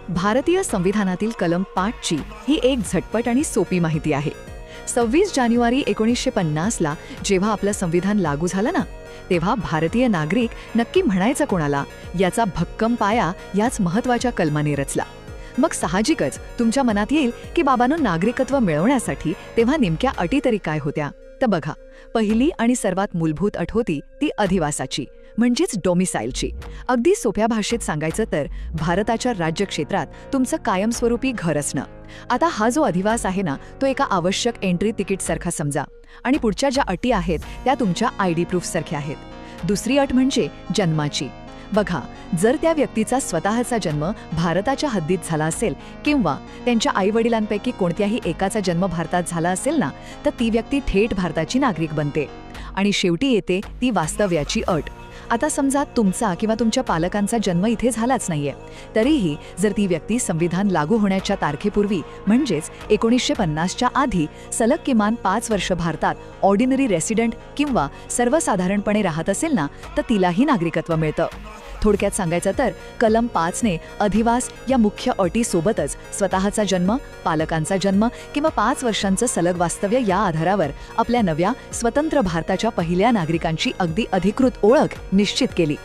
भारतीय संविधानातील कलम 5 ची ही एक झटपट आणि सोपी माहिती आहे. 26 जानेवारी 1950ला जेव्हा आपलं संविधान लागू झालं ना, तेव्हा भारतीय नागरिक नक्की म्हणायचं कोणाला, याचा भक्कम पाया याच महत्त्वाच्या कलमाने रचला. मग साहजिकच तुमच्या मनात येईल की बाबांनो, नागरिकत्व मिळवण्यासाठी तेव्हा नेमक्या अटी तरी काय होत्या? तर बघा, पहिली आणि सर्वात मूलभूत अट होती ती अधिवासाची, म्हणजेच डोमिसाईलची. अगदी सोप्या भाषेत सांगायचं तर भारताच्या राज्यक्षेत्रात तुमचं कायमस्वरूपी घर असणं. आता हा जो अधिवास आहे ना, तो एका आवश्यक एंट्री तिकीट सारखा समजा. आणि पुढच्या ज्या अटी आहेत त्या तुमच्या ID प्रूफ सारख्या आहेत. दुसरी अट म्हणजे जन्माची. बघा, जर त्या व्यक्तीचा स्वतःचा जन्म भारताच्या हद्दीत झाला असेल किंवा त्यांच्या आईवडिलांपैकी कोणत्याही एकाचा जन्म भारतात झाला असेल ना, तर ती व्यक्ती थेट भारताची नागरिक बनते. आणि शेवटी येते ती वास्तव्याची अट. आता समजा तुमचा किंवा तुमच्या पालकांचा जन्म इथे झालाच नाहीये, तरीही जर ती व्यक्ती संविधान लागू होण्याच्या तारखेपूर्वी म्हणजेच 1950च्या आधी सलग किमान 5 वर्ष भारतात ऑर्डिनरी रेसिडेंट किंवा सर्वसाधारणपणे राहत असेल ना, तर तिलाही नागरिकत्व मिळतं. थोडक्यात सांगायचं तर कलम 5ने अधिवास या मुख्य अटीसोबतच स्वतःचा जन्म, पालकांचा जन्म किंवा 5 वर्षांचं सलग वास्तव्य या आधारावर आपल्या नव्या स्वतंत्र भारताच्या पहिल्या नागरिकांची अगदी अधिकृत ओळख निश्चित केली.